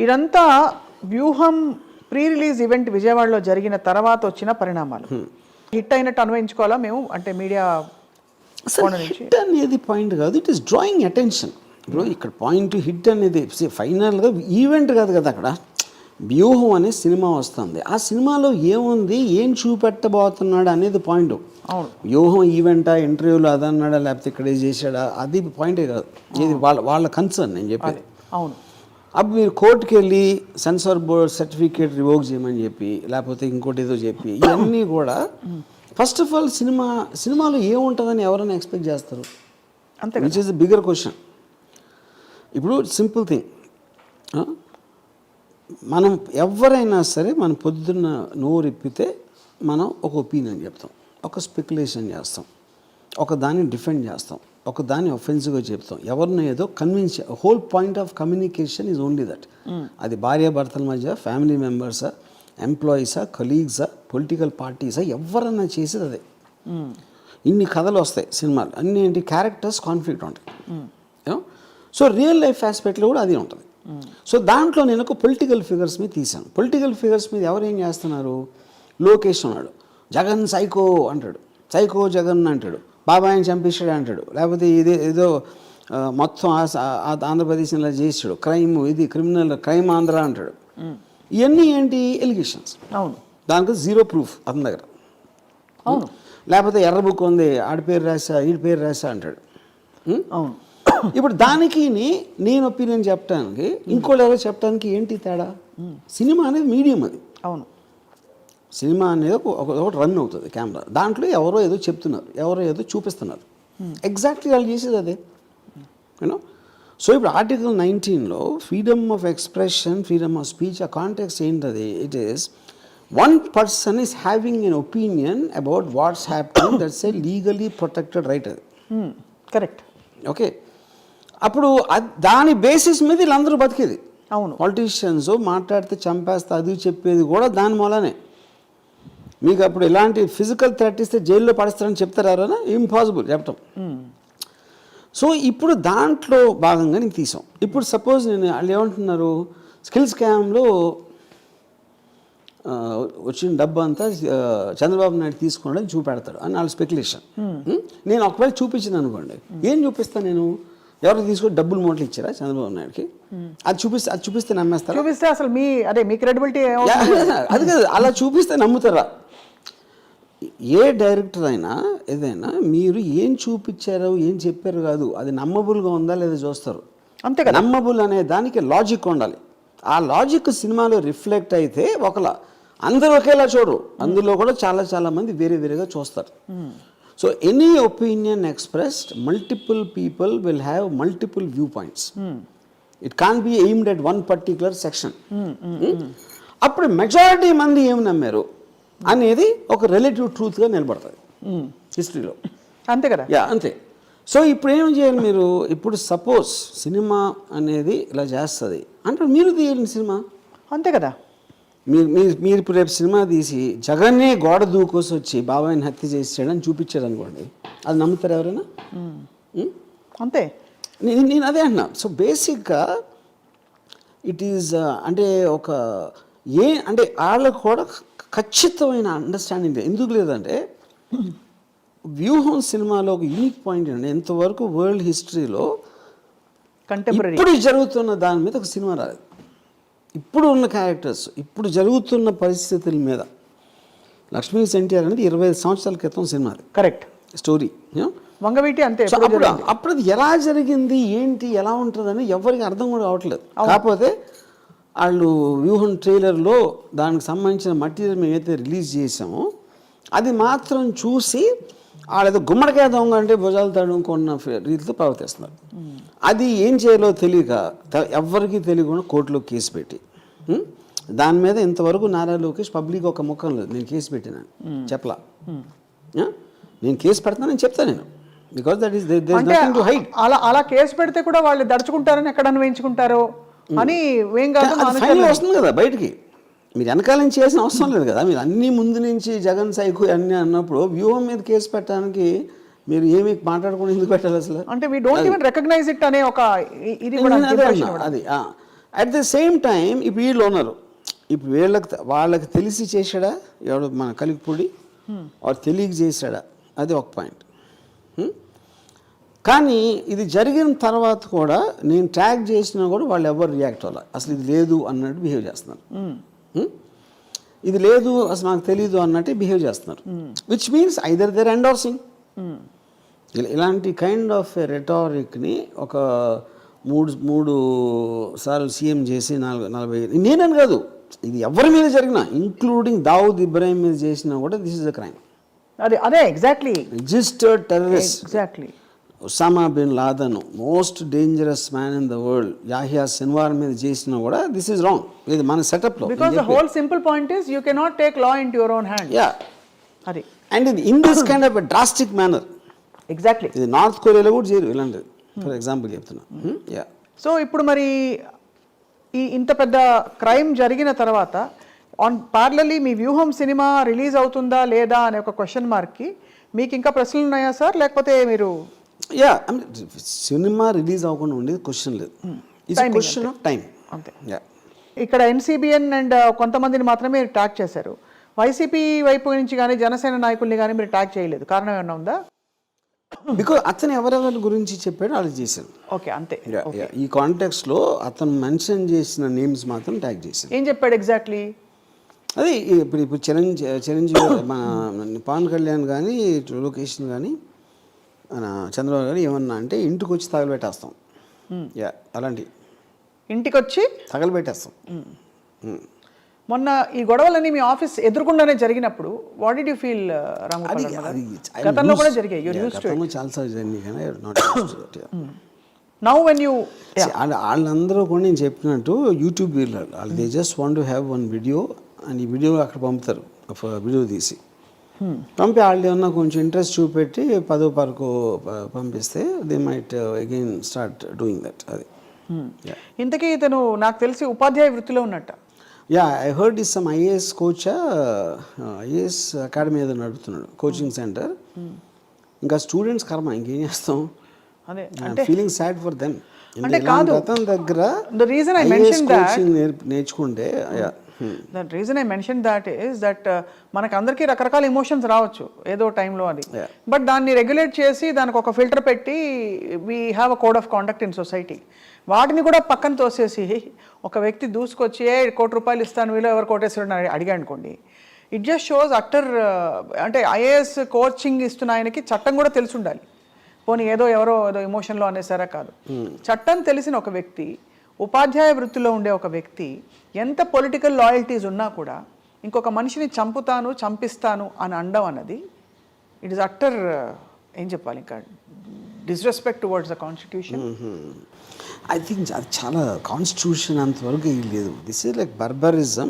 ఇదంతా వ్యూహం pre release event విజయవాడలో జరిగిన తర్వాత వచ్చిన పరిణామాలు. హిట్ అయినట్టు అన్వయించుకోవాలా మేము, అంటే మీడియా హిట్ అనేది పాయింట్ కాదు, ఇట్ ఈస్ డ్రాయింగ్ అటెన్షన్. ఇప్పుడు ఇక్కడ పాయింట్ హిట్ అనేది ఫైనల్గా ఈవెంట్ కాదు కదా, అక్కడ వ్యూహం అనే సినిమా వస్తుంది. ఆ సినిమాలో ఏముంది, ఏం చూపెట్టబోతున్నాడు అనేది పాయింట్. వ్యూహం ఈవెంటా, ఇంటర్వ్యూలో అదన్నాడా, లేకపోతే ఇక్కడ చేశాడా, అది పాయింటే కాదు. ఇది వాళ్ళ కన్సర్న్ నేను చెప్పేది. అవును, అప్పుడు మీరు కోర్టుకి వెళ్ళి సెన్సార్ బోర్డ్ సర్టిఫికేట్ రివోక్ చేయమని చెప్పి, లేకపోతే ఇంకోటి ఏదో చెప్పి, ఇవన్నీ కూడా ఫస్ట్ ఆఫ్ ఆల్ సినిమాలో ఏముంటుందని ఎవరైనా ఎక్స్పెక్ట్ చేస్తారు? అంతే, which is the bigger question. ఇప్పుడు సింపుల్ థింగ్, మనం ఎవరైనా సరే మనం పొద్దున్న నోరెప్పితే మనం ఒక ఒపీనియన్ చెప్తాం, ఒక స్పెక్యులేషన్ చేస్తాం, ఒక దాన్ని డిఫెండ్ చేస్తాం, ఒక దాన్ని ఒఫెన్సివ్గా చెప్తాం, ఎవరినో ఏదో convince. Whole point of communication is only that. అది భార్యాభర్తల మధ్య, ఫ్యామిలీ మెంబర్సా, ఎంప్లాయీసా, కలీగ్సా, పొలిటికల్ పార్టీసా, ఎవరన్నా చేసేది అదే. ఇన్ని కథలు వస్తాయి సినిమాలు, అన్ని ఏంటి, క్యారెక్టర్స్ కాన్ఫ్లిక్ట్ ఉంటాయి. సో రియల్ లైఫ్ ఆస్పెక్ట్లో కూడా అది ఉంటుంది. సో దాంట్లో నేను ఒక పొలిటికల్ ఫిగర్స్ మీద తీశాను. పొలిటికల్ ఫిగర్స్ మీద ఎవరు ఏం చేస్తున్నారు, లోకేష్ ఉన్నాడు, జగన్ సైకో అంటాడు, సైకో జగన్ అంటాడు, బాబాయిని చంపేశాడు అంటాడు, లేకపోతే ఇదే ఏదో మొత్తం ఆంధ్రప్రదేశ్ ఇలా చేసాడు, క్రైమ్, ఇది క్రిమినల్ క్రైమ్ ఆంధ్ర అంటాడు. ఇవన్నీ ఏంటి, ఎలిగేషన్స్. అవును, దానికి జీరో ప్రూఫ్ అతని దగ్గర. అవును, లేకపోతే ఎర్ర బుక్ ఉంది, ఆడి పేరు రాసా, వీడి పేరు రాసా అంటాడు. అవును. ఇప్పుడు దానికి నేను ఒపీనియన్ చెప్పడానికి, ఇంకోటి ఎవరో చెప్పడానికి ఏంటి తేడా? సినిమా అనేది మీడియం, అది. అవును, సినిమా అనేది ఒకటి రన్ అవుతుంది కెమెరా, దాంట్లో ఎవరో ఏదో చెప్తున్నారు, ఎవరో ఏదో చూపిస్తున్నారు. ఎగ్జాక్ట్లీ వాళ్ళు చేసేది అదే, యూనో. సో ఇప్పుడు ఆర్టికల్ 19లో freedom of expression, freedom of speech, ఆ కాంటెక్స్ట్ ఏంటది? It is one person is having an opinion about what's happening, that's a legally protected right. అది కరెక్ట్. ఓకే, అప్పుడు దాని బేసిస్ మీద వీళ్ళందరూ బతికేది. అవును, పాలిటీషియన్స్ మాట్లాడితే చంపేస్తా అది చెప్పేది కూడా దాని మూలనే. మీకు అప్పుడు ఇలాంటి ఫిజికల్ థ్రెట్ ఇస్తే జైల్లో పడేస్తారని చెప్తారా? ఇంపాసిబుల్ చెప్పటం. సో ఇప్పుడు దాంట్లో భాగంగా నేను తీసాం. ఇప్పుడు సపోజ్ నేను వాళ్ళు ఏమంటున్నారు, స్కిల్ స్కామ్లో వచ్చిన డబ్బు అంతా చంద్రబాబు నాయుడు తీసుకున్నాడని చూపెడతాడు అని వాళ్ళ స్పెక్యులేషన్. నేను ఒకవేళ చూపించింది అనుకోండి, ఏం చూపిస్తాను నేను? ఎవరికి తీసుకొని డబ్బులు మూటలు ఇచ్చారా చంద్రబాబు నాయుడుకి? అది చూపిస్తే నమ్మేస్తారా? చూపిస్తే అసలు మీ క్రెడిబిలిటీ అది కాదు, అలా చూపిస్తే నమ్ముతారా? ఏ డైరెక్టర్ అయినా ఏదైనా మీరు ఏం చూపించారో, ఏం చెప్పారు కాదు, అది నమ్మబుల్గా ఉందా లేదా చూస్తారు. అంతే కదా. నమ్మబుల్ అనే దానికి లాజిక్ ఉండాలి. ఆ లాజిక్ సినిమాలో రిఫ్లెక్ట్ అయితే ఒకలా, అందరూ ఒకేలా చూడరు, అందులో కూడా చాలా చాలా మంది వేరే వేరేగా చూస్తారు. So any opinion expressed, multiple people will have multiple viewpoints. It can't be aimed at one particular section. అప్పుడు మెజారిటీ మంది ఏం నమ్మారు అనేది ఒక రిలేటివ్ ట్రూత్గా నిలబడుతుంది హిస్టరీలో. అంతే కదా. అంతే. సో ఇప్పుడు ఏం చేయాలి మీరు? ఇప్పుడు సపోజ్ సినిమా అనేది ఇలా చేస్తుంది అంటే మీరు తీయండి సినిమా. అంతే కదా. మీరు ఇప్పుడు రేపు సినిమా తీసి జగన్నే గోడ దూకోసి వచ్చి బాబాయిని హత్య చేసాడని చూపించాడు అనుకోండి, అది నమ్ముతారు ఎవరైనా? అంతే. నేను అదే అంటున్నా. సో బేసిక్గా ఇట్ ఈజ్ అంటే ఒక అంటే వాళ్ళకు కూడా ఖచ్చితమైన అండర్స్టాండింగ్ ఎందుకు లేదంటే, వ్యూహం సినిమాలో ఒక యూనిక్ పాయింట్ అండి, ఎంతవరకు వరల్డ్ హిస్టరీలో కంటెంపరీ ఇప్పుడు జరుగుతున్న దాని మీద ఒక సినిమా రాలేదు. ఇప్పుడు ఉన్న క్యారెక్టర్స్, ఇప్పుడు జరుగుతున్న పరిస్థితుల మీద. లక్ష్మీ ఎన్టీఆర్ అనేది 25 సంవత్సరాల క్రితం సినిమా, కరెక్ట్ స్టోరీ. వంగవీటి అంతే. అప్పుడు అది ఎలా జరిగింది, ఏంటి, ఎలా ఉంటుందని ఎవరికి అర్థం కూడా కావట్లేదు. కాకపోతే వాళ్ళు వ్యూహం ట్రైలర్లో దానికి సంబంధించిన మెటీరియల్ మేము ఏదైతే రిలీజ్ చేసామో అది మాత్రం చూసి వాళ్ళేదో గుమ్మడికాయ దొంగ అంటే భుజాలు తడుముకున్న రీతితో ప్రవర్తిస్తున్నారు. అది ఏం చేయాలో తెలియక ఎవరికి తెలియకుండా కోర్టులో కేసు పెట్టి, దాని మీద ఇంతవరకు నారా లోకేష్ పబ్లిక్ ఒక ముఖం లేదు, నేను కేసు పెట్టినాను చెప్పలా. నేను కేసు పెడతానని చెప్తాను నేను, because that is nothing to hide. అలా కేసు పెడితే కూడా వాళ్ళు దడుచుకుంటారని ఎక్కడ అన్వయించుకుంటారో అని ఏం కాదు, ఫైనల్ వస్తుంది కదా బయటికి. మీరు వెనకాల నుంచి చేసిన అవసరం లేదు కదా. మీరు అన్ని ముందు నుంచి జగన్ సైకు అన్నీ అన్నప్పుడు వ్యూహం మీద కేసు పెట్టడానికి మీరు ఏమి మాట్లాడుకుని ఎందుకు పెట్టాలి అసలు? అంటే we don't even recognize it అనే ఒక ఇది కూడా అది అట్ ద సేమ్ టైం ఇప్పుడు వీళ్ళు ఉన్నారు, ఇప్పుడు వాళ్ళకి తెలిసి చేశాడా ఎవడు మన కలిగిపూడి వాడు తెలియక చేశాడా, అది ఒక పాయింట్. కానీ ఇది జరిగిన తర్వాత కూడా నేను ట్యాగ్ చేసినా కూడా వాళ్ళు ఎవరు రియాక్ట్ అవ్వాలి, అసలు ఇది లేదు అన్నట్టు బిహేవ్ చేస్తున్నారు. ఇది లేదు అసలు నాకు తెలీదు అన్నట్టు బిహేవ్ చేస్తున్నారు, which means either they're endorsing. ఇలాంటి కైండ్ ఆఫ్ రెటారిక్ని ఒక మూడు సార్లు సీఎం చేసి 40 నేనని కాదు, ఇది ఎవరి మీద జరిగినా ఇంక్లూడింగ్ దావుద్ ఇబ్రాహిం మీద చేసినా కూడా దిస్ ఇస్ అ క్రైమ్. అదే exactly registered terrorist exactly. Osama bin Laden, most dangerous man in the world, Yahya Sinwar మీద చేసినా కూడా దిస్ ఇస్ రాంగ్. ఇది మన సెటప్లో. Because the whole simple point is you cannot take law into your own hand. Yeah, అది and in this kind of drastic manner. Exactly. ఇది north కొరియాలో కూడా చేయరు ఇలాంటిది, ఫర్ ఎగ్జాంపుల్ చెప్తున్నా. యా. సో ఇప్పుడు మరి ఇంత పెద్ద క్రైమ్ జరిగిన తర్వాత పార్లర్లీ మీ వ్యూహం సినిమా రిలీజ్ అవుతుందా లేదా అనే ఒక క్వశ్చన్ మార్క్కి మీకు ఇంకా ప్రశ్నలు ఉన్నాయా సార్, లేకపోతే మీరు? యా, సినిమా రిలీజ్ అవ్వకుండా ఉండేది క్వశ్చన్ లేదు, ఇట్స్ క్వశ్చన్ ఆఫ్ టైం అంతే. యా. ఇక్కడ ఎన్సీబీఎన్ అండ్ కొంతమందిని మాత్రమే ట్యాగ్ చేశారు, వైసీపీ వైపు నుంచి కానీ జనసేన నాయకుల్ని కానీ మీరు ట్యాగ్ చేయలేదు, కారణం ఏమన్నా ఉందా? బికాజ్ అతను ఎవరెవరి గురించి చెప్పాడో వాళ్ళు చేశారు. ఓకే, అంతే. ఈ కాంటెక్స్లో అతను మెన్షన్ చేసిన నేమ్స్ మాత్రం ట్యాగ్ చేశారు. ఏం చెప్పాడు ఎగ్జాక్ట్లీ? అది ఇప్పుడు చిరంజీవి మన పవన్ కళ్యాణ్ కానీ లొకేషన్ కానీ మన చంద్రబాబు గారు ఏమన్నా అంటే ఇంటికి వచ్చి తగలబెట్టేస్తాం. యా, అలాంటి ఇంటికి వచ్చి తగలబెట్టేస్తాం. మొన్న ఈ గొడవలన్నీ మీ ఆఫీస్ ఎదురుకుండానే జరిగినప్పుడు వాట్ డిడ్ యూ ఫీల్? గతంలో కూడా జరిగాయి, యూర్ యూస్డ్ టు ఇట్. చాలాసార్లు జరిగింది కానీ not used to it. Now when you వాళ్ళందరూ కూడా నేను చెప్పినట్టు యూట్యూబ్ వాళ్ళు they just want to have one video and ఈ వీడియో అక్కడ పంపుతారు, వీడియో తీసి పంపి వాళ్ళు ఏమన్నా కొంచెం ఇంట్రెస్ట్ చూపెట్టి 10 వరకు పంపిస్తే they might again start doing that. అది ఇంతకీ ఇతను నాకు తెలిసి ఉపాధ్యాయ వృత్తిలో ఉన్నట్ట. Yeah, I heard is some IAS coach, IAS academy ఏదో నడుపుతున్నాడు, కోచింగ్ సెంటర్. ఇంకా స్టూడెంట్స్ కర్మ, ఇంకేం చేస్తాం. అదే ఫీలింగ్ సాడ్ ఫర్ దెమ్. అంటే కాదు, అతని దగ్గర the reason I mentioned that నేర్చుకుంటే the reason I mentioned that is that మనకు అందరికీ రకరకాల ఎమోషన్స్ రావచ్చు ఏదో టైంలో, అది బట్ దాన్ని రెగ్యులేట్ చేసి దానికి ఒక ఫిల్టర్ పెట్టి we have a code of conduct in society. వాటిని కూడా పక్కన తోసేసి ఒక వ్యక్తి దూసుకొచ్చి ₹1 కోటి ఇస్తాను వీళ్ళు ఎవరు కోటేశ్వరుడు అని అడిగా అనుకోండి, ఇట్ జస్ట్ షోస్ అట్టర్. అంటే ఐఏఎస్ కోచింగ్ ఇస్తున్న ఆయనకి చట్టం కూడా తెలిసి ఉండాలి. పోనీ ఏదో ఎమోషన్లో అనేసారా కాదు, చట్టం తెలిసిన ఒక వ్యక్తి, ఉపాధ్యాయ వృత్తిలో ఉండే ఒక వ్యక్తి ఎంత పొలిటికల్ లాయల్టీస్ ఉన్నా కూడా ఇంకొక మనిషిని చంపిస్తాను అని అనడం అన్నది ఇట్ ఈస్ అట్టర్, ఏం చెప్పాలి ఇంకా, disrespect towards the constitution. I think అది చాలా కాన్స్టిట్యూషన్ అంతవరకు లేదు. This is like బర్బరిజం.